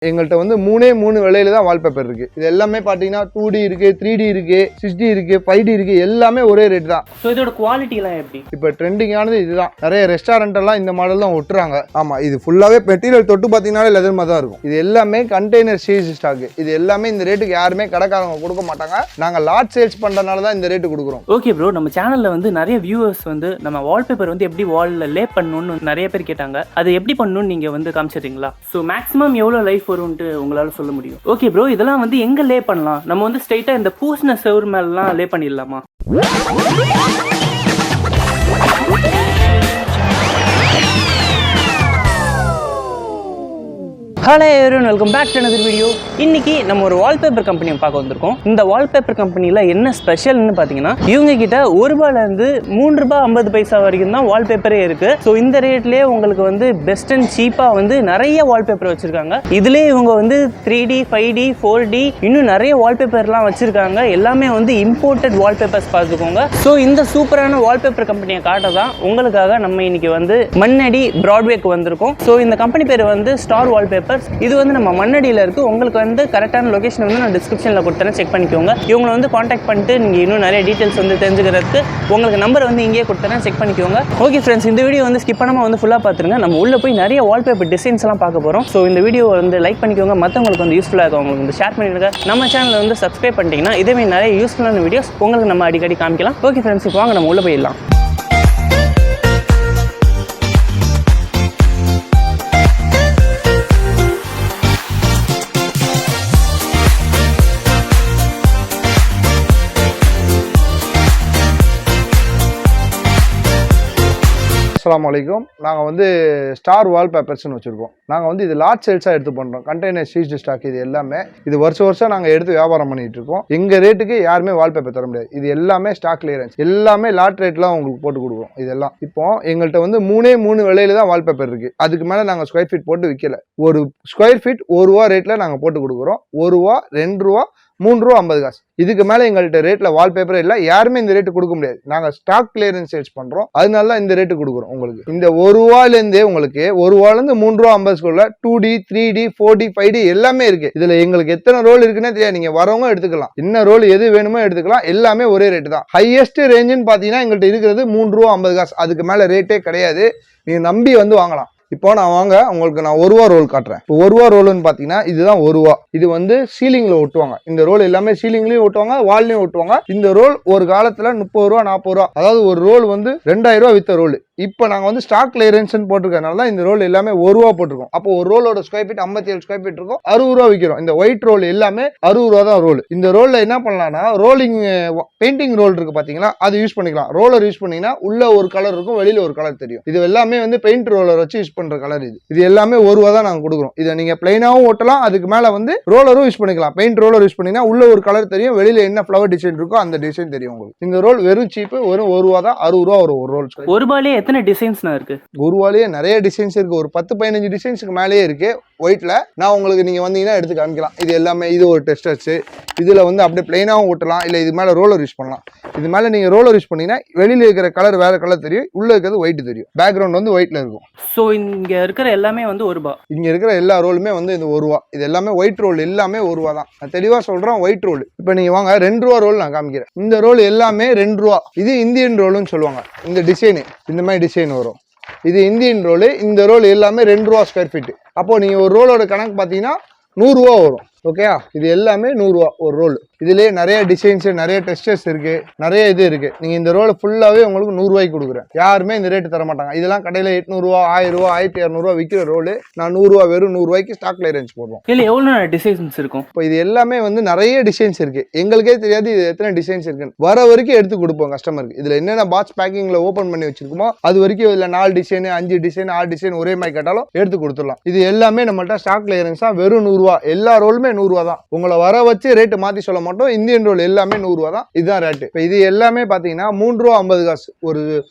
எங்கள்கிட்ட வந்து 3 விலையில தான் வால்பேப்பர் இருக்கு. இது எல்லாமே பாத்தீங்கன்னா 2D இருக்கு, 3D இருக்கு, 6D இருக்கு, 5D இருக்கு, எல்லாமே ஒரே ரேட் தான். சோ இதோட குவாலிட்டி எல்லாம் எப்படி? இப்போ ட்ரெண்டிங்கானது இதுதான். நிறைய ரெஸ்டாரண்ட் எல்லாம் இந்த மாடல் தான் ஒட்டுறாங்க. ஆமா, இது ஃபுல்லாவே மெட்டீரியல் தொட்டு பாத்தீங்கன்னா லெதர் மாதிரி தான் இருக்கும். இது எல்லாமே கண்டெய்னர் சீஸ் ஸ்டாக். இது எல்லாமே இந்த ரேட்டுக்கு யாருமே கடைக்காரங்க கொடுக்க மாட்டாங்க. நாங்க லாட் சேல்ஸ் பண்றதுனால தான் இந்த ரேட்டு கொடுக்குறோம். ஓகே ப்ரோ, நம்ம சேனல்ல வந்து நிறைய வியூவர்ஸ் வந்து நம்ம வால்பேப்பர் வந்து எப்படி வால்ல லே பண்ணணும்னு நிறைய பேர் கேட்டாங்க. அது எப்படி பண்ணணும்னு நீங்க வந்து காமிச்சிடுறீங்களா? சோ மேக்ஸிமம் எவ்வளவு லைஃப் வரும்னு உங்களால சொல்ல முடியும்? ஓகே ப்ரோ, இதெல்லாம் வந்து எங்க லே பண்ணலாம்? நம்ம வந்து ஸ்ட்ரைட்டா இந்த பூசினஸ் செவுர் மேலலாம் லே பண்ணிடலாமா? Hello everyone, welcome back to another video. இன்னைக்கு நம்ம ஒரு வால்பேப்பர் கம்பெனியை பார்க்க வந்திருக்கோம். இந்த வால்பேப்பர் கம்பெனியில் என்ன ஸ்பெஷல்னு பார்த்தீங்கன்னா, இவங்க கிட்ட ₹1 ₹3.50 வரைக்கும் தான் வால்பேப்பரே இருக்கு. ஸோ இந்த ரேட்லேயே உங்களுக்கு வந்து பெஸ்ட் அண்ட் சீப்பாக வந்து நிறைய வால்பேப்பர் வச்சிருக்காங்க. இதுலேயே இவங்க வந்து 3D, 5D, 4D இன்னும் நிறைய வால்பேப்பர்லாம் வச்சிருக்காங்க. எல்லாமே வந்து இம்போர்ட்டட் வால்பேப்பர்ஸ் பார்த்துக்கோங்க. ஸோ இந்த சூப்பரான வால்பேப்பர் கம்பெனியை காட்ட தான் உங்களுக்காக நம்ம இன்னைக்கு வந்து மண்ணடி பிராட்வேக்கு வந்திருக்கோம். ஸோ இந்த கம்பெனி பேர் வந்து ஸ்டார் வால்பேப்பர். இது வந்து நம்ம மண்ணடியில் இருக்குது. உங்களுக்கு வந்து கரெக்டான லொகேஷன் வந்து நான் டிஸ்கிரிப்ஷனில் கொடுத்தேன், செக் பண்ணிக்கோங்க. இவங்களை வந்து காண்டாக்ட் பண்ணிட்டு நீங்கள் இன்னும் நிறைய டீட்டெயில்ஸ் வந்து தெரிஞ்சுக்கிறதுக்கு உங்களுக்கு நம்பர் வந்து இங்கேயே கொடுத்தேன், செக் பண்ணிக்கோங்க. ஓகே ஃப்ரெண்ட்ஸ், இந்த வீடியோ வந்து ஸ்கிப் பண்ணாமல் வந்து ஃபுல்லாக பார்த்துருங்க. நம்ம உள்ளே போய் நிறைய வால்பேப்பர் டிசைன்ஸ்லாம் பார்க்க போகிறோம். ஸோ இந்த வீடியோ வந்து லைக் பண்ணிக்கோங்க, மற்றவங்களுக்கு வந்து யூஸ்ஃபுல்லாக இருக்கும், உங்களுக்கு வந்து ஷேர் பண்ணிடுங்க. நம்ம சேனலில் வந்து சப்ஸ்கிரைப் பண்ணிட்டீங்கன்னா இதேமாதிரி நிறைய யூஸ்ஃபுல்லான வீடியோஸ் உங்களுக்கு நம்ம அடிக்கடி காமிக்கலாம். ஓகே ஃப்ரெண்ட்ஸ், இப்போ வாங்க நம்ம உள்ளே போயிடலாம். அஸ்ஸலாமுஅலைக்கும். நாங்கள் வந்து ஸ்டார் வால்பேப்பர்ஸ்னு வச்சுருக்கோம். நாங்கள் வந்து இது லாட் சேல்ஸாக எடுத்து பண்ணுறோம். கண்டெய்னர் சீஸ்டு ஸ்டாக் இது எல்லாமே. இது வருஷம் நாங்கள் எடுத்து வியாபாரம் பண்ணிட்டு இருக்கோம். எங்கள் ரேட்டுக்கு யாருமே வால்பேப்பர் தர முடியாது. இது எல்லாமே ஸ்டாக் கிளியரன்ஸ், எல்லாமே லாட் ரேட்லாம் உங்களுக்கு போட்டு கொடுக்குறோம். இதெல்லாம் இப்போ எங்கள்கிட்ட வந்து 3 விலையில தான் வால்பேப்பர் இருக்குது. அதுக்கு மேலே நாங்கள் ஸ்கொயர் ஃபீட் போட்டு விற்கல. ஒரு ஸ்கொயர் ஃபீட் ₹1 ரேட்டில் நாங்கள் போட்டு கொடுக்குறோம். ₹1, ₹2, ₹3.50. இதுக்கு மேலே எங்கள்கிட்ட ரேட்டில் வால்பேப்பர் இல்லை, யாருமே இந்த ரேட்டு கொடுக்க முடியாது. நாங்கள் ஸ்டாக் கிளியரன்ஸ் சேல்ஸ் பண்ணுறோம், அதனால தான் இந்த ரேட்டு கொடுக்குறோம். உங்களுக்கு இந்த ₹1 உங்களுக்கு ₹1 ₹3.50 2D, 3D, 4D, 5D எல்லாமே இருக்கு. இதுல எங்களுக்கு எத்தனை ரோல் இருக்குன்னே தெரியாது. நீங்க வரவங்க எடுத்துக்கலாம், என்ன ரோல் எது வேணுமோ எடுத்துக்கலாம். எல்லாமே ஒரே ரேட்டு தான். ஹையஸ்ட் ரேஞ்சுன்னு பார்த்தீங்கன்னா எங்கள்கிட்ட இருக்கிறது ₹3.50. அதுக்கு மேலே ரேட்டே கிடையாது. நீங்க நம்பி வந்து வாங்கலாம். இப்போ நான் உங்களுக்கு நான் ₹1 ரோல் காட்டுறேன். இப்போ ₹1 ரோல்னு பார்த்தீங்கன்னா இதுதான் ₹1. இது வந்து சீலிங்ல ஒட்டுவாங்க. இந்த ரோல் எல்லாமே சீலிங்லயும் ஒட்டுவாங்க, வால்லையும் ஒட்டுவாங்க. இந்த ரோல் ஒரு காலத்துல ₹30, ₹40, அதாவது ஒரு ரோல் வந்து ₹2000 வித்த ரோல். இப்போ நாங்கள் வந்து ஸ்டாக் கிளியரன்ஸ் போட்டிருக்கனால தான் இந்த ரோல் எல்லாமே ₹1 போட்டிருக்கோம். அப்போ ஒரு ரோலோட ஸ்கொயர் ஃபீட் 57 ஸ்கொயர் ஃபீட் இருக்கும், ₹60 விற்கிறோம். இந்த ஒயிட் ரோல் எல்லாமே ₹60 தான் ரோல். இந்த ரோல்ல என்ன பண்ணலாம்னா, ரோலிங் பெயிண்டிங் ரோல் இருக்கு பாத்தீங்களா, அது யூஸ் பண்ணிக்கலாம். ரோலர் யூஸ் பண்ணீங்கன்னா உள்ள ஒரு கலர் இருக்கும், வெளியில ஒரு கலர் தெரியும். இது எல்லாமே வந்து பெயிண்ட் ரோலர் வச்சு யூஸ் பண்ற கலர். இது எல்லாமே ₹1 தான் நாங்க கொடுக்குறோம். இதை நீங்க பிளைனாவும் ஓட்டலாம், அதுக்கு மேல வந்து ரோலரும் யூஸ் பண்ணிக்கலாம். பெயிண்ட் ரோலர் யூஸ் பண்ணீங்கன்னா உள்ள ஒரு கலர் தெரியும், வெளியில என்ன ஃப்ளவர் டிசைன் இருக்கோ அந்த டிசைன் தெரியும் உங்களுக்கு. இந்த ரோல் வெறும் சீப்பு, வெறும் ₹1 தான். ₹60 வரும் ஒரு ரோல். ₹1 எத்தனை டிசைன்ஸ்னா இருக்கு? ₹1 நிறைய டிசைன்ஸ் இருக்கு. ஒரு 10-15 டிசைன்ஸ்க்கு மேலேயே இருக்கு ஒயிட்ல. நான் உங்களுக்கு நீங்க வந்தீங்கன்னா எடுத்து காமிக்கலாம். இது எல்லாமே இது ஒரு டெஸ்டர்ஸ். இதுல வந்து அப்படியே பிளைனாவும் ஓட்டலாம், இல்ல இது மேல ரோலர் யூஸ் பண்ணலாம். இது மேல நீங்க ரோலர் யூஸ் பண்ணீங்கன்னா வெளியில இருக்கிற கலர் வேற கலர் தெரியும், உள்ள இருக்கிறது ஒயிட் தெரியும். பேக்ரவுண்ட் வந்து ஒயிட்ல இருக்கும். சோ இங்க இருக்கிற எல்லாமே வந்து ₹1. இங்க இருக்கிற எல்லா ரோலுமே வந்து இந்த ₹1. இது எல்லாமே ஒயிட் ரோல், எல்லாமே ₹1 தான். நான் தெளிவா சொல்றேன், ஒயிட் ரோல். இப்போ நீங்க வாங்க ₹2 ரோல் நான் காமிக்கிறேன். இந்த ரோல் எல்லாமே ₹2. இது இந்தியன் ரோல்னு சொல்லுவாங்க. இந்த டிசைன் இந்த மாதிரி டிசைன் வரும். இது இந்தியன் ரோல். இந்த ரோல் எல்லாமே ₹2 ஸ்கொயர் ஃபீட். அப்போ நீங்க ஒரு ரோலோட கணக்கு பார்த்தீங்கன்னா ₹100 வரும். ஓகேயா? இது எல்லாமே ₹100 ஒரு ரோல். இதுலயே நிறைய டிசைன்ஸ், நிறைய டெஸ்டர்ஸ் இருக்கு, நிறைய இது இருக்கு. நீங்க இந்த ரோல் ஃபுல்லாவே உங்களுக்கு ₹100 கொடுக்குறேன். யாருமே இந்த ரேட்டு தர மாட்டாங்க. இதெல்லாம் கடையில ₹800, ₹1000, ₹1200 விற்கிற ரோல் நான் ₹100 வெறும் ₹100 ஸ்டாக் கிளியரன்ஸ் போடுறோம். இல்ல எவ்வளவு டிசைன்ஸ் இருக்கும்? இப்போ இது எல்லாமே வந்து நிறைய டிசைன்ஸ் இருக்கு. எங்களுக்கே தெரியாது இது எத்தனை டிசைன்ஸ் இருக்குன்னு. வர வரைக்கும் எடுத்து கொடுப்போம் கஸ்டமருக்கு. இதுல என்னென்ன பாக்ஸ் பேக்கிங்ல ஓபன் பண்ணி வச்சிருக்கோமோ அது வரைக்கும் இதுல 4 டிசைன், 5 டிசைன், 6 டிசைன் ஒரே மாதிரி கேட்டாலும் எடுத்து கொடுத்துடலாம். இது எல்லாமே நம்மள்ட்ட ஸ்டாக் கிளியரன்ஸா வெறும் ₹100. எல்லா ரோலுமே எல்லாமே 100 ரூபா தான். உங்களை வர வச்சு ரேட்டு மாத்தி சொல்ல மாட்டோம். இந்தியன் ரோல் எல்லாமே 100 ரூபா தான். இதுதான் ரேட்டு. இப்போ இது எல்லாமே பாத்தீங்கன்னா 3 ரூபா 50 காசு. ஒரு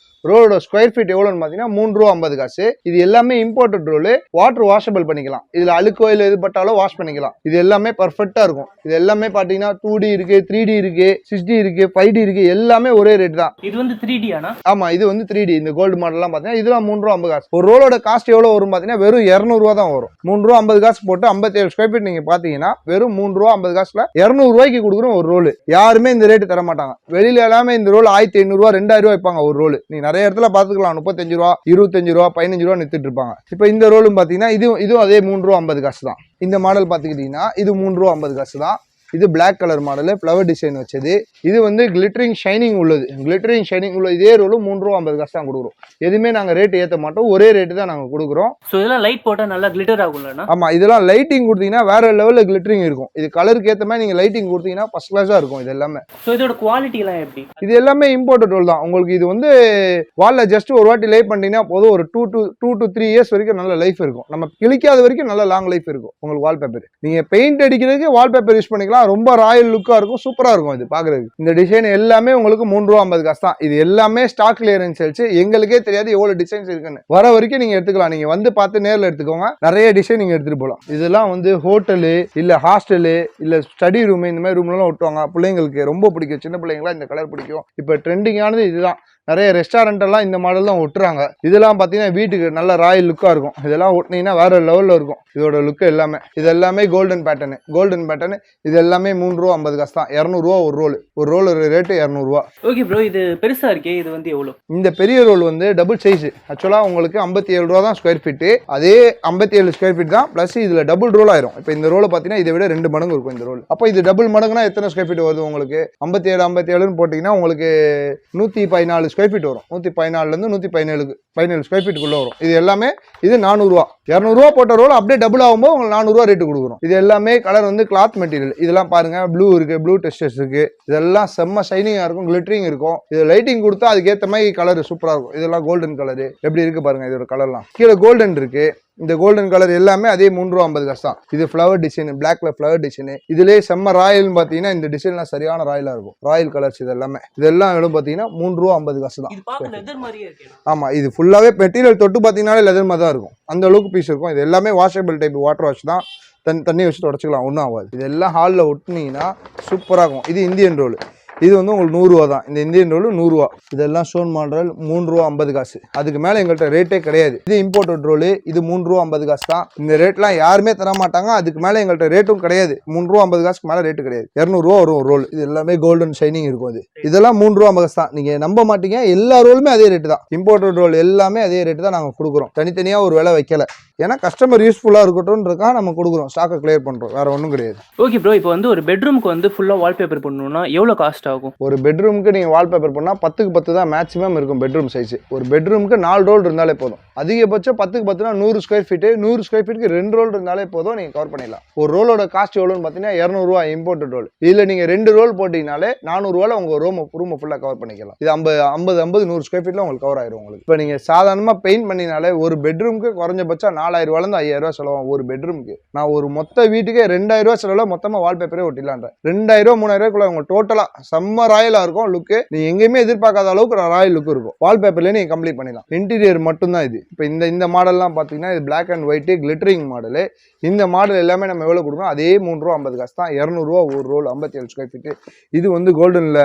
ரோலோட ஸ்கொயர் ஃபீட் எவ்வளோன்னு பார்த்தீங்கன்னா 3 ரூபா 50 காசு. இது எல்லாமே இம்போர்ட்டட் ரோல். வாட்டர் வாஷபிள் பண்ணிக்கலாம். இதில் அழுக்கோ இல்லை எது பட்டாலும் வாஷ் பண்ணிக்கலாம். இது எல்லாமே பர்ஃபெக்டாக இருக்கும். இது எல்லாமே பார்த்தீங்கன்னா 2D இருக்கு, 3D இருக்கு, 6D இருக்கு, 5D இருக்கு, எல்லாமே ஒரே ரேட் தான். இது வந்து 3D ஆனா? ஆமா, இது வந்து 3D. இந்த கோல்டு மாடல்லாம் பார்த்தீங்கன்னா இதெல்லாம் 3 ரூபா 50 காசு. ஒரு ரோலோட காஸ்ட் எவ்வளோ வரும் பார்த்தீங்கன்னா வெறும் 200 ரூபா தான் வரும். 3 ரூபா 50 காசு போட்டு 57 ஸ்கொயர் ஃபீட் நீங்க பார்த்தீங்கன்னா வெறும் 3 ரூபா 50 காசுல 200 ரூபாய்க்கு கொடுக்குறோம் ஒரு ரோல். யாருமே இந்த ரேட்டு தர மாட்டாங்க. வெளியில எல்லாமே இந்த ரோல் 1500 ரூபா 2000 ரூபா வைப்பாங்க ஒரு ரோல். நீ நிறைய இடத்துல பார்த்துக்கலாம் 35 ரூபா 25 ரூபா 15 ரூபா நிறுத்திட்டு இருப்பாங்க. இப்போ இந்த ரோலும் பார்த்தீங்கன்னா இதுவும் அதே 3 ரூபா 50 காசு தான். இந்த மாடல் பார்த்துக்கிட்டீங்கன்னா இது 3 ரூபா 50 காசு தான். இது black colour model flower design வச்சது. இது வந்து கிளிட்டரிங் ஷைனிங் உள்ளது. கிளிட்டரிங் ஷைனிங் உள்ள இதே ரோலும் 3 ரூபா 50 காசு தான் கொடுக்குறோம். எதுவுமே நாங்கள் ரேட் ஏற்ற மாட்டோம். ஒரே ரேட்டு தான் நாங்கள் கொடுக்குறோம். ஸோ இதெல்லாம் லைட் போட்டால் நல்லா கிளிட்டர் ஆகும்லண்ணா? ஆமாம், இதெல்லாம் லைட்டிங் கொடுத்தீங்கன்னா வேற லெவலில் கிளிட்டரிங் இருக்கும். இது கலருக்கு ஏற்ற மாதிரி நீங்கள் லைட்டிங் கொடுத்தீங்கன்னா ஃபர்ஸ்ட் கிளாஸாக இருக்கும். இது எல்லாமே. ஸோ இதோட குவாலிட்டிலாம் எப்படி? இது எல்லாமே இம்போர்ட்டட் ரோல் தான். உங்களுக்கு இது வந்து வால்ல ஜஸ்ட் ஒரு வாட்டி லைட் பண்ணிட்டீங்கன்னா போதும். ஒரு 2 to 3 இயர்ஸ் வரைக்கும் நல்ல லைஃப் இருக்கும். நம்ம கிளிக்காத வரைக்கும் நல்ல லாங் லைஃப் இருக்கும் உங்களுக்கு வால்பேப்பர். நீங்கள் பெயிண்ட் அடிக்கிறதுக்கு வால்பேப்பர் யூஸ் பண்ணிக்கலாம். ரொம்ப ராயல் லுக்கா இருக்கும், சூப்பரா இருக்கும். இது பாக்குறதுக்கு இந்த டிசைன் எல்லாமே உங்களுக்கு 3 ரூபா 50 காசு தான். இது எல்லாமே ஸ்டாக் கிளியரன்ஸ் சேல்ஸ். எங்களுக்கே தெரியாது எவ்வளவு டிசைன்ஸ் இருக்குன்னு. வர வரைக்கும் நீங்க எடுத்துக்கலாம். நீங்க வந்து பார்த்து நேரில் எடுத்துக்கோங்க. நிறைய டிசைன் நீங்க எடுத்துட்டு போகலாம். இதெல்லாம் வந்து ஹோட்டலு இல்ல ஹாஸ்டலு இல்ல ஸ்டடி ரூம் இந்த மாதிரி ரூம்லாம் ஒட்டுவாங்க. பிள்ளைங்களுக்கு ரொம்ப பிடிக்கும். சின்ன பிள்ளைங்களா இந்த கலர் பிடிக்கும். இப்போ ட்ரெண்டிங்கானது இதுதான். நிறைய ரெஸ்டாரண்ட் எல்லாம் இந்த மாடல் தான் ஒட்டுறாங்க. இதெல்லாம் பார்த்தீங்கன்னா வீட்டுக்கு நல்ல ராயல் லுக்காக இருக்கும். இதெல்லாம் ஒட்டினீங்கன்னா வேற லெவலில் இருக்கும் இதோட லுக்கு எல்லாமே. இது எல்லாமே கோல்டன் பேட்டர்னு. இது எல்லாமே 3 ரூபா 50 காசு தான். 200 ரூபா ஒரு ரோல். ஒரு ரோல் ரேட்டு 200 ரூபா. ஓகே ப்ரோ, இது பெருசா இருக்கே, இது வந்து எவ்வளோ? இந்த பெரிய ரோல் வந்து டபுள் சைஸ். ஆக்சுவலாக உங்களுக்கு 57 ரூபா தான் ஸ்கொயர் ஃபீட்டு. அதே 57 ஸ்கொயர் ஃபீட் தான். ப்ளஸ் இதில் டபுள் ரோல் ஆயிரும். இப்போ இந்த ரோலை பார்த்தீங்கன்னா இதை விட 2 மடங்கு இருக்கும் இந்த ரோல். அப்போ இது டபுள் மடங்குனா எத்தனை ஸ்கொயர் ஃபீட் வருது உங்களுக்கு? 57 போட்டிங்கன்னா உங்களுக்கு 114 ஸ்கொயர் ஃபீட் வரும். 114 117 ஸ்கொயர் ஃபீட்டுக்குள்ள வரும். இது எல்லாமே இது 400 ரூபா. 200 ரூபா போட்ட ரோல் அப்படியே டபுள் ஆகும்போது உங்களுக்கு 400 ரூபா ரேட்டு கொடுக்குறோம். இது எல்லாமே கலர் வந்து கிளாத் மெட்டீரியல். இதெல்லாம் பாருங்க, ப்ளூ இருக்கு, ப்ளூ டெஸ்டர்ஸ் இருக்கு. இதெல்லாம் செம்ம ஷைனிங்கா இருக்கும், கிளிட்டரிங் இருக்கும். இது லைட்டிங் கொடுத்தா அதுக்கேற்ற மாதிரி கலர் சூப்பரா இருக்கும். இதெல்லாம் கோல்டன் கலர் எப்படி இருக்கு பாருங்க. இதோட கலர்லாம் கீழே கோல்டன் இருக்கு. இந்த கோல்டன் கலர் எல்லாமே அதே 3 ரூபா 50 காசு தான். இது ஃப்ளவர் டிசைன், பிளாக்ல ஃப்ளவர் டிசைன். இதுலேயே செம்ம ராயல்னு பார்த்தீங்கன்னா இந்த டிசைன்லாம் சரியான ராயலா இருக்கும். ராயல் கலர்ஸ் இதெல்லாம் எவ்வளவு பார்த்தீங்கன்னா 3 ரூபா 50 காசு தான். ஆமா, இது ஃபுல்லாவே மெட்டீரியல் தொட்டு பார்த்தீங்கன்னாலே லெதர் மாதிரி தான் இருக்கும். அந்த அளவுக்கு பீஸ் இருக்கும். இது எல்லாமே வாஷபிள் டைப் வாட்டர் வாஷ் தான். தண்ணி வச்சு தொடச்சிக்கலாம், ஒன்றும் ஆகாது. இதெல்லாம் ஹாலில் ஒட்டினீங்கன்னா சூப்பராக இருக்கும். இது இந்தியன் ரோல். இது வந்து உங்களுக்கு 100 ரூபா தான். இந்த இந்தியன் ரோல் 100 ரூபா. இதெல்லாம் ஸ்டோன் மாடல் 3 ரூபா 50 காசு. அதுக்கு மேலே எங்கள்கிட்ட ரேட்டே கிடையாது. இது இம்போர்ட்டட் ரோல். இது 3 ரூபா 50 காசு தான். இந்த ரேட்லாம் யாருமே தர மாட்டாங்க. அதுக்கு மேலே எங்கள்கிட்ட ரேட்டும் கிடையாது. 3 ரூபா 50 காசுக்கு மேலே ரேட்டு கிடையாது. 200 ரூபா வரும் ரோல். இது எல்லாமே கோல்டன் ஷைனிங் இருக்கும். இதெல்லாம் 3 ரூபா 50 காசு தான். நீங்க நம்ப மாட்டீங்க, எல்லா ரோலுமே அதே ரேட்டு தான். இம்போர்ட்டட் ரோல் எல்லாமே அதே ரேட்டு தான் நாங்கள் கொடுக்குறோம். தனித்தனியாக ஒரு விலை வைக்கல. ஏன்னா கஸ்டமர் யூஸ்ஃபுல்லாக இருக்கட்டும்ன்றதுக்காக நம்ம கொடுக்குறோம். ஸ்டாக்கை கிளியர் பண்ணுறோம், வேற ஒன்றும் கிடையாது. ஓகே ப்ரோ, இப்போ வந்து ஒரு பெட்ரூமுக்கு வந்து ஃபுல்லாக வால்பேப்பர் பண்ணணும்னா எவ்வளோ காஸ்ட் ஆகும்? ஒரு பெட்ரூமுக்கு நீங்கள் வால்பேப்பர் பண்ணால் 10க்கு 10 தான் மேக்ஸிமம் இருக்கும் பெட்ரூம் சைஸ். ஒரு பெட்ரூமுக்கு 4 ரோல் இருந்தாலே போதும். அதிகபட்சம் 10க்கு 10னா 100 ஸ்கொயர் ஃபீட்டு. 100 ஸ்கொயர் ஃபீட்டுக்கு 2 ரோல் இருந்தாலே போதும், நீங்கள் கவர் பண்ணிடலாம். ஒரு ரோலோட காஸ்ட் எவ்வளோன்னு பார்த்தீங்கன்னா 200 ரூபா இம்போர்ட்டட் ரோல். இதில் நீங்கள் 2 ரோல் போட்டிங்கனாலே 400 ரூபாயில் உங்கள் ரூமை ஃபுல்லாக கவர் பண்ணிக்கலாம். இது 50 100 ஸ்கொயர் ஃபீட்டில் உங்களுக்கு கவர் ஆயிரும் உங்களுக்கு. இப்போ நீங்கள் சாதாரணமாக பெயிண்ட் பண்ணினாலே ஒரு பெட்ரூமுக்கு குறைஞ்சபட்சம் 4000 ரூபாயிலேருந்து 5000 ரூபா செலவாகும். ஒரு பெட்ரூமுக்கு நான் ஒரு மொத்த வீட்டுக்கே 2000 ரூபா செலவில் மொத்தமாக வால்பேப்பரே ஒட்டிடலான்றேன். 2000 3000 உங்களுக்கு டோட்டலாக செம்ம ராயலாக இருக்கும் லுக்கு. நீ எங்கேயுமே எதிர்பார்க்காத அளவுக்கு ராயல் லுக் இருக்கும். வால்பேப்பர்லேயே நீங்கள் கம்ப்ளீட் பண்ணிடலாம். இன்டீரியர் மட்டும்தான் இது. இப்போ இந்த மாடல்லாம் பார்த்தீங்கன்னா இது black and white glittering model. இந்த மாடல் எல்லாமே நம்ம எவ்வளோ கொடுக்கணும்? அதே 3 ரூபா 50 காசு தான். 200 ரூபா ஒரு ரோல், 57 ஸ்கொயர் ஃபீட்டு. இது வந்து கோல்டனில்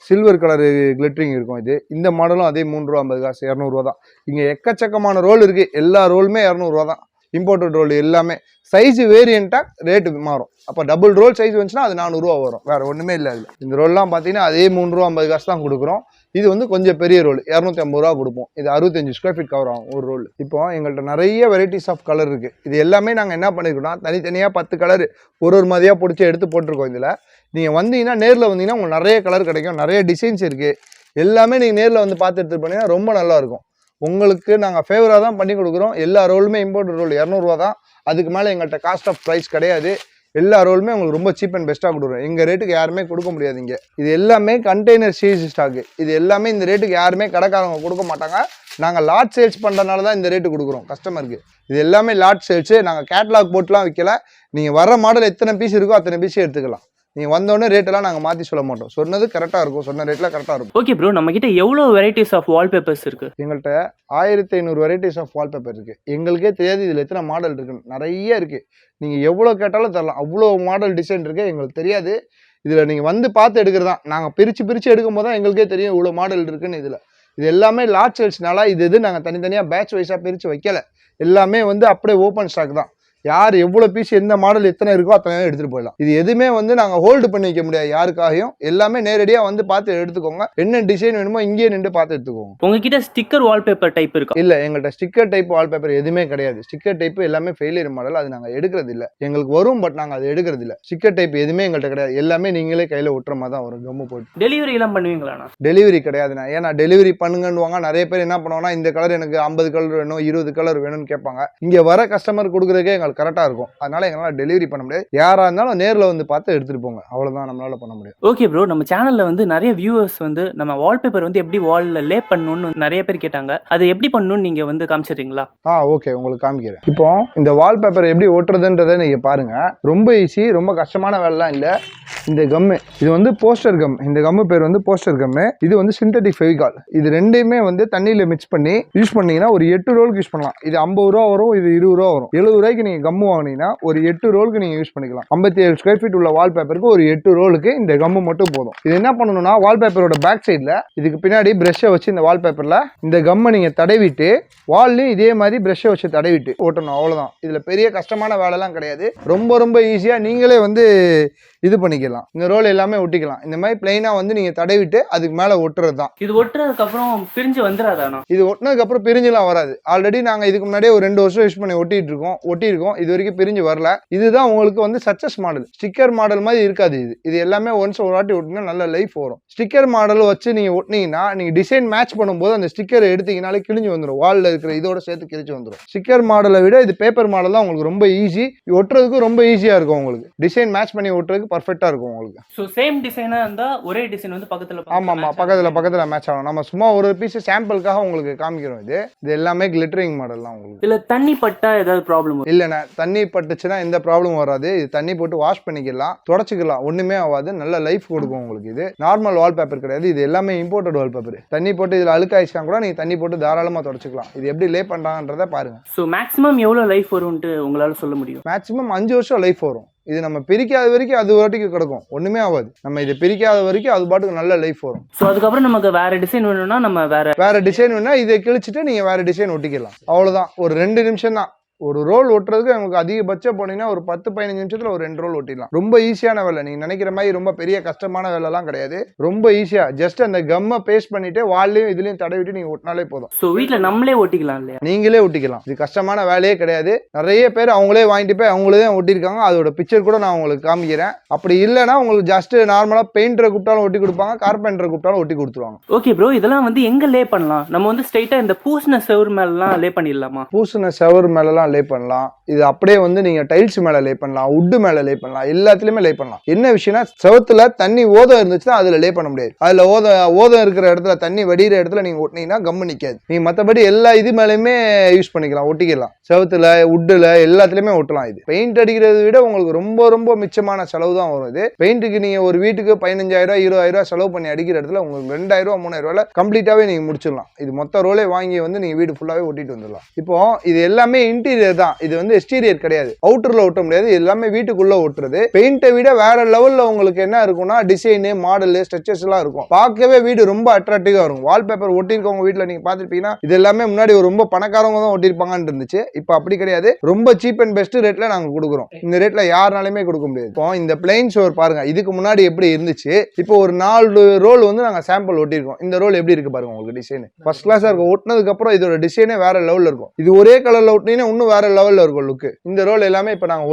சில்வர் கலர் கிளிட்டரிங் இருக்கும். இந்த மாடலும் அதே 3 ரூபா 50 காசு, 200 ரூபா தான். இங்கே எக்கச்சக்கமான ரோல் இருக்குது. எல்லா ரோலுமே 200 ரூபா தான். இம்போர்ட்டட் ரோல் எல்லாமே சைஸ் வேரியண்ட்டாக ரேட்டு மாறும். அப்போ டபுள் ரோல் சைஸ் வந்துச்சுன்னா அது 400 ரூபா வரும். வேறு ஒன்றுமே இல்லை. அதில் இந்த ரோல்லாம் பார்த்தீங்கன்னா அதே 3 ரூபா 50 காசு தான் கொடுக்குறோம். இது வந்து கொஞ்சம் பெரிய ரோல் 250 ரூபா கொடுப்போம். இது 65 ஸ்கொயர் ஃபீட் கவர் ஆகும் ஒரு ரோல். இப்போ எங்கள்கிட்ட நிறைய வெரைட்டிஸ் ஆஃப் கலர் இருக்குது. இது எல்லாமே நாங்கள் என்ன பண்ணியிருக்கோம்னா தனித்தனியாக 10 கலர் ஒரு மாதிரியாக பிடிச்சி எடுத்து போட்டிருக்கோம். இதில் நீங்கள் வந்தீங்கன்னா நேரில் வந்தீங்கன்னா உங்களுக்கு நிறைய கலர் கிடைக்கும். நிறைய டிசைன்ஸ் இருக்குது. எல்லாமே நீங்கள் நேரில் வந்து பார்த்து எடுத்துகிட்டு போனீங்கன்னா ரொம்ப நல்லாயிருக்கும். உங்களுக்கு நாங்கள் ஃபேவராக தான் பண்ணி கொடுக்குறோம். எல்லா ரோலுமே இம்போர்ட்டட் ரோல் 200 ரூபா தான். அதுக்கு மேலே எங்கள்கிட்ட காஸ்ட் ஆஃப் ப்ரைஸ் கிடையாது. எல்லா ரோலுமே உங்களுக்கு ரொம்ப சீப் அண்ட் பெஸ்ட்டாக கொடுக்குறோம். எங்கள் ரேட்டுக்கு யாருமே கொடுக்க முடியாதுங்க. இது எல்லாமே கண்டெய்னர் சீஸ் ஸ்டாக்கு. இது எல்லாமே இந்த ரேட்டுக்கு யாருமே கடைக்காரங்க கொடுக்க மாட்டாங்க. நாங்கள் லாட் சேல்ஸ் பண்ணுறதுனால தான் இந்த ரேட்டு கொடுக்குறோம் கஸ்டமருக்கு. இது எல்லாமே லாட் சேல்ஸு. நாங்கள் கேட்லாக் போட்டுலாம் விற்கல. நீங்கள் வர மாடல் எத்தனை பீஸ் இருக்கோ அத்தனை பீஸே எடுத்துக்கலாம். நீங்கள் வந்தோடனே ரேட்டெல்லாம் நாங்கள் மாற்றி சொல்ல மாட்டோம். சொன்னது கரெக்டாக இருக்கும், சொன்ன ரேட்டில் கரெக்டாக இருக்கும். ஓகே ப்ரோ, நம்மக்கிட்ட எவ்வளோ வெரைட்டிஸ் ஆஃப் வால்பேப்பர்ஸ் இருக்குது? எங்கள்கிட்ட 1500 வெரைட்டிஸ் ஆஃப் வால்பேப்பர் இருக்குது. எங்களுக்கே தெரியாது இதில் எத்தனை மாடல் இருக்குன்னு. நிறைய இருக்குது. நீங்கள் எவ்வளோ கேட்டாலும் தரலாம். அவ்வளோ மாடல் டிசைன் இருக்குது. எங்களுக்கு தெரியாது. இதில் நீங்கள் வந்து பார்த்து எடுக்கிறது தான். நாங்கள் பிரித்து எடுக்கும் போது தான் எங்களுக்கே தெரியும் இவ்வளோ மாடல் இருக்குன்னு. இது எல்லாமே லாட் சேல்ஸ்னால இது நாங்கள் தனித்தனியாக பேட்ச் வைஸாக பிரித்து வைக்கலை. எல்லாமே வந்து அப்படியே ஓப்பன் ஸ்டாக் தான். யார் எவ்வளோ பீஸ் எந்த மாடல் எத்தனை இருக்கோ அத்தனை எடுத்துகிட்டு போயிடலாம். இது எதுவுமே வந்து நாங்கள் ஹோல்டு பண்ணி வைக்க முடியாது யாருக்காகவும். எல்லாமே நேரடியாக வந்து பார்த்து எடுத்துக்கோங்க. என்ன டிசைன் வேணுமோ இங்கேயே நின்று பார்த்து எடுத்துக்கோங்க. உங்ககிட்ட ஸ்டிக்கர் வால்பேப்பர் டைப் இருக்கா? இல்லை, எங்கள்கிட்ட ஸ்டிக்கர் டைப் வால்பேப்பர் எதுவுமே கிடையாது. ஸ்டிக்கர் டைப் எல்லாமே ஃபெயிலியர் மாடல். அது நாங்கள் எடுக்கிறது இல்லை. எங்களுக்கு வரும், பட் நாங்கள் அது எடுக்கிறது இல்லை. ஸ்டிக்கர் டைப் எதுவுமே எங்கள்கிட்ட கிடையாது. எல்லாமே நீங்களே கையில் ஒட்டுற மாதிரி தான் வரும். கம்மு போட்டு. டெலிவரி எல்லாம் பண்ணுவீங்களா? டெலிவரி கிடையாதுண்ணா. ஏன்னா டெலிவரி பண்ணுங்கன்னுவாங்க. நிறைய பேர் என்ன பண்ணுவாங்கன்னா இந்த கலர் எனக்கு 50 கலர் வேணும், 20 கலர் வேணும்னு கேட்பாங்க. இங்கே வர கஸ்டமர் கொடுக்குறதுக்கே எங்களுக்கு கரெக்டாக இருக்கும். அதனால எங்களால் டெலிவரி பண்ண முடியாது. யாரா இருந்தாலும் நேரில் வந்து பார்த்து எடுத்துட்டு போங்க. அவ்வளவுதான் நம்மளால பண்ண முடியும். ஓகே ப்ரோ, நம்ம சேனல்ல வந்து நிறைய வியூவர்ஸ் வந்து நம்ம வால்பேப்பர் வந்து எப்படி வால்ல லே பண்ணணும்னு நிறைய பேர் கேட்டாங்க. அது எப்படி பண்ணணும்னு நீங்க வந்து காமிச்சிடுறீங்களா? ஓகே, உங்களுக்கு காமிக்கிறேன். இப்போ இந்த வால்பேப்பர் எப்படி ஓட்டுறதுன்றதை நீங்க பாருங்க. ரொம்ப ஈஸி, ரொம்ப கஷ்டமான வேலைலாம் இல்லை. இந்த கம்மு இது வந்து போஸ்டர் கம். இந்த கம்மு பேர் வந்து போஸ்டர் கம்மு. இது வந்து சிந்தட்டிக் ஃபெவிகால். இது ரெண்டையுமே வந்து தண்ணியில மிக்ஸ் பண்ணி யூஸ் பண்ணீங்கன்னா ஒரு 8 ரோலுக்கு யூஸ் பண்ணலாம். இது 50 ரூபா வரும், இது 20 ரூபா வரும். 70 ரூபாய்க்கு நீங்க கம்மு வாங்கினீங்கன்னா ஒரு 8 ரோலுக்கு நீங்க யூஸ் பண்ணிக்கலாம். 57 ஸ்கொயர் ஃபீட் உள்ள வால்பேப்பருக்கு ஒரு 8 ரோலுக்கு இந்த கம்மு மட்டும் போதும். இது என்ன பண்ணணும்னா வால்பேப்பரோட பேக் சைட்ல இதுக்கு பின்னாடி பிரஷ்ஷை வச்சு இந்த வால்பேப்பர்ல இந்த கம்மை நீங்க தடவிட்டு வால்லையும் இதே மாதிரி பிரஷ்ஷை வச்சு தடவிட்டு ஓட்டணும். அவ்வளவுதான். இதுல பெரிய கஷ்டமான வேலைலாம் கிடையாது. ரொம்ப ரொம்ப ஈஸியா நீங்களே வந்து இது பண்ணிக்கலாம். இந்த ரோல் எல்லாமே ஒட்டிக்கலாம். இந்த மாதிரி பிளைனா வந்து நீங்க தடவிட்டு அதுக்கு மேல ஒட்டுறது தான். இது ஒட்டுறதுக்கு அப்புறம் பிரிஞ்சு வந்துடாதானா? இது ஒட்டினதுக்கு அப்புறம் பிரிஞ்சுலாம் வராது. ஆல்ரெடி நாங்க இதுக்கு முன்னாடியே ஒரு 2 வருஷம் யூஸ் பண்ணி ஒட்டியிருக்கோம். இது வரைக்கும் பிரிஞ்சு வரல. இதுதான் உங்களுக்கு வந்து சக்சஸ் மாடல். ஸ்டிக்கர் மாடல் மாதிரி இருக்காது. இது எல்லாமே ஒன்ஸ் ஒரு வாட்டி ஒட்டினா நல்ல லைஃப் வரும். ஸ்டிக்கர் மாடல் வச்சு நீங்க ஒட்டினீங்கன்னா நீங்க டிசைன் மேட்ச் பண்ணும்போது அந்த ஸ்டிக்கர் எடுத்தீங்கனாலே கிழிஞ்சு வந்துடும். வால்ல இருக்கிற இதோட சேர்த்து கிழிச்சு வந்துடும். ஸ்டிக்கர் மாடலை விட இது பேப்பர் மாடல் தான் உங்களுக்கு ரொம்ப ஈஸி. ஒட்டுறதுக்கு ரொம்ப ஈஸியா இருக்கும். உங்களுக்கு டிசைன் மேட்ச் பண்ணி ஒட்டுறதுக்கு பர்ஃபெக்ட்டா இருக்கும் உங்களுக்கு. சோ சேம் டிசைனா இருந்தா ஒரே டிசைன் வந்து பக்கத்துல ஆமா பக்கத்துல மேட்ச் ஆகும். நம்ம சும்மா ஒரு பீஸ் சாம்பிளுக்காக உங்களுக்கு காமிக்கிறோம். இது எல்லாமே கிளிட்டரிங் மாடல் தான் உங்களுக்கு. இல்ல தண்ணி பட்டா ஏதாவது ப்ராப்ளம்? இல்லண்ணா, தண்ணி பட்டுச்சுன்னா எந்த ப்ராப்ளம் வராது. இது தண்ணி போட்டு வாஷ் பண்ணிக்கலாம், தொடச்சிக்கலாம், ஒண்ணுமே ஆகாது. நல்ல லைஃப் கொடுக்கும் உங்களுக்கு. இது நார்மல் வால்பேப்பர் கிடையாது. இது எல்லாமே இம்போர்ட்டட் வால்பேப்பர். தண்ணி போட்டு இதுல அழுக்காயிடுச்சா கூட நீங்க தண்ணி போட்டு தாராளமா தொடச்சிக்கலாம். இது எப்படி லே பண்றாங்கன்றத பாருங்க. சோ மேக்ஸிமம் எவ்வளவு லைஃப் வரும்னு உங்களால சொல்ல முடியும்? மேக்ஸிமம் 5 வருஷம் லைஃப் வரும். இது நம்ம பிரிக்காத வரைக்கும் அது வாட்டிக்கு கிடக்கும், ஒண்ணுமே ஆகாது. நம்ம இது பிரிக்காத வரைக்கும் அது பாட்டுக்கு நல்ல லைஃப் வரும். ஸோ அதுக்கப்புறம் நமக்கு வேற டிசைன் வேணும்னா நம்ம வேற டிசைன் வேணும்னா இதை கிழிச்சிட்டு நீங்க வேற டிசைன் ஒட்டிக்கலாம். அவ்வளவுதான். ஒரு 2 நிமிஷம் தான். ஒரு ரோல் ஒட்டுறதுக்கு உங்களுக்கு அதிகபட்சம் போனீங்கன்னா ஒரு 10-15 நிமிஷத்துல ஒரு 2 ரோல் ஒட்டிடலாம். ரொம்ப ஈஸியான வேலை. நீங்க நினைக்கிற மாதிரி ரொம்ப பெரிய கஷ்டமான வேலைலாம் கிடையாது. ரொம்ப ஈஸியா ஜஸ்ட் அந்த கம்மை பேஸ்ட் பண்ணிட்டு வால்லையும் இதுலயும் தடவிட்டு நீங்க ஒட்டினாலே போதும். ஸோ வீட்டுல நம்மளே ஒட்டிக்கலாம் இல்லையா? நீங்களே ஒட்டிக்கலாம். இது கஷ்டமான வேலையே கிடையாது. நிறைய பேர் அவங்களே வாங்கிட்டு போய் அவங்களே தான் ஒட்டிருக்காங்க. அதோட பிக்சர் கூட நான் உங்களுக்கு காமிக்கிறேன். அப்படி இல்லைன்னா உங்களுக்கு ஜஸ்ட் நார்மலா பெயிண்டரை கூப்பிட்டாலும் ஒட்டி கொடுப்பாங்க, கார்பெண்டரை கூப்பிட்டாலும் ஒட்டி கொடுத்துருவாங்க. ஓகே ப்ரோ, இதெல்லாம் வந்து எங்க லே பண்ணலாம்? நம்ம வந்து ஸ்ட்ரைட்டா இந்த பூசின செவர் மேலாம் லே பண்ணிடலாமா? பூசின செவர் மேலாம் லே பண்ணலாம். இது அப்படியே வந்து நீங்க டைல்ஸ் மேல லே பண்ணலாம், உட்டு மேல லே பண்ணலாம், எல்லாத்துலயுமே லே பண்ணலாம். என்ன விஷயம்னா செவத்துல தண்ணி ஓதம் இருந்துச்சுன்னா அதுல லே பண்ண முடியாது. அதுல ஓதம் இருக்கிற இடத்துல தண்ணி வடிகிற இடத்துல நீங்க ஒட்டினீங்கன்னா கம்மு நிக்காது. நீங்க மற்றபடி எல்லா இது மேலயுமே யூஸ் பண்ணிக்கலாம், ஒட்டிக்கலாம். செவத்துல உட்டுல எல்லாத்துலயுமே ஒட்டலாம். இது பெயிண்ட் அடிக்கிறத விட உங்களுக்கு ரொம்ப ரொம்ப மிச்சமான செலவு தான் வரும். இது பெயிண்ட்டுக்கு நீங்க ஒரு வீட்டுக்கு 15,000 20,000 செலவு பண்ணி அடிக்கிற இடத்துல உங்களுக்கு 2,000 3,000 கம்ப்ளீட்டாவே நீங்க முடிச்சிடலாம். இது மொத்த ரோலே வாங்கி வந்து நீங்க வீடு ஃபுல்லாவே ஒட்டிட்டு வந்துடலாம். இப்போ இது எல்லாமே இன்டீரியர் தான். இது வந்து எக்ஸ்டீரியர் கிடையாது. அவுட்டர்ல ஒட்ட முடியாது. எல்லாமே வீட்டுக்குள்ள ஒட்டுறது. பெயிண்டை விட வேற லெவல்ல உங்களுக்கு என்ன இருக்கும்னா டிசைன், மாடல், ஸ்ட்ரக்சர்ஸ் எல்லாம் இருக்கும். பார்க்கவே வீடு ரொம்ப அட்ராக்டிவா இருக்கும். வால்பேப்பர் ஒட்டிருக்கவங்க வீட்டுல நீங்க பாத்துருப்பீங்கன்னா இது எல்லாமே முன்னாடி ஒரு ரொம்ப பணக்காரவங்க தான் ஒட்டிருப்பாங்கன்னு இருந்துச்சு. இப்போ அப்படி கிடையாது. ரொம்ப சீப் அண்ட் பெஸ்ட் ரேட்ல நாங்க கொடுக்குறோம். இந்த ரேட்ல யாருனாலுமே கொடுக்க முடியாது. இப்போ இந்த பிளைன் ஷோர் பாருங்க. இதுக்கு முன்னாடி எப்படி இருந்துச்சு, இப்போ ஒரு 4 ரோல் வந்து நாங்க சாம்பிள் ஒட்டிருக்கோம். இந்த ரோல் எப்படி இருக்கு பாருங்க. உங்களுக்கு டிசைன் ஃபர்ஸ்ட் கிளாஸா இருக்கும். ஒட்டினதுக்கு அப்புறம் இதோட டிசைனே வேற லெவல்ல இருக்கும். இது ஒரே கலர்ல ஒட்டினீங்கன்னா இன்னும் வேற லெவல்ல இருக்கும் லுக்கு. இந்த ரோல் எல்லாமே இப்போ நாங்கள்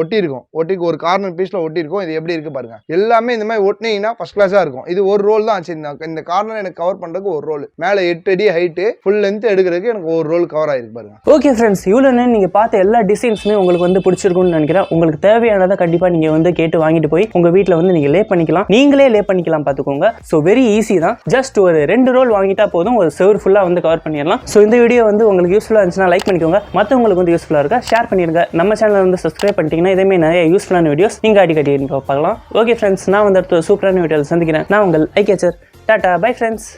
ஒட்டிக்கு ஒரு கார்னர் பீஸ்ல ஒட்டியிருக்கோம். இது எப்படி இருக்கு பாருங்க. எல்லாமே இந்த மாதிரி ஒட்டினீங்கன்னா ஃபர்ஸ்ட் கிளாஸா இருக்கும். இது ஒரு ரோல் தான் ஆச்சு. இந்த கார்னர் எனக்கு கவர் பண்றதுக்கு ஒரு ரோல், மேல 8 அடி ஹைட்டு ஃபுல் லென்த் எடுக்கிறதுக்கு எனக்கு ஒரு ரோல் கவர் ஆயிருக்கு பாருங்க. ஓகே ஃப்ரெண்ட்ஸ், இவ்வளோ நீங்க பார்த்த எல்லா டிசைன்ஸுமே உங்களுக்கு வந்து பிடிச்சிருக்கும்னு நினைக்கிறேன். உங்களுக்கு தேவையானதை கண்டிப்பா நீங்க வந்து கேட்டு வாங்கிட்டு போய் உங்க வீட்டில் வந்து நீங்க லே பண்ணிக்கலாம். நீங்களே லே பண்ணிக்கலாம் பார்த்துக்கோங்க. ஸோ வெரி ஈஸி தான். ஜஸ்ட் ஒரு 2 ரோல் வாங்கிட்டா போதும், ஒரு செவர் ஃபுல்லா வந்து கவர் பண்ணிடலாம். ஸோ இந்த வீடியோ வந்து உங்களுக்கு யூஸ்ஃபுல்லா இருந்துச்சுன்னா லைக் பண்ணிக்கோங்க. மற்றவங்களுக்கு வந்து யூஸ்ஃபுல்லா இருக்கா ஷேர் பண்ணிருங்க. நம்ம சேனல் வந்து சப்ஸ்கிரைப் பண்ணிட்டீங்கன்னா இதே நிறைய யூஸ்ஃபுல்லான வீடியோஸ் நீங்க அடிக்கடி பார்க்கலாம். ஓகே ஃப்ரெண்ட்ஸ், நான் வந்து அடுத்த சூப்பரான வீடியோவில் சந்திக்கிறேன். நான் உங்கள் ஐகேச்சர். Tata, bye friends.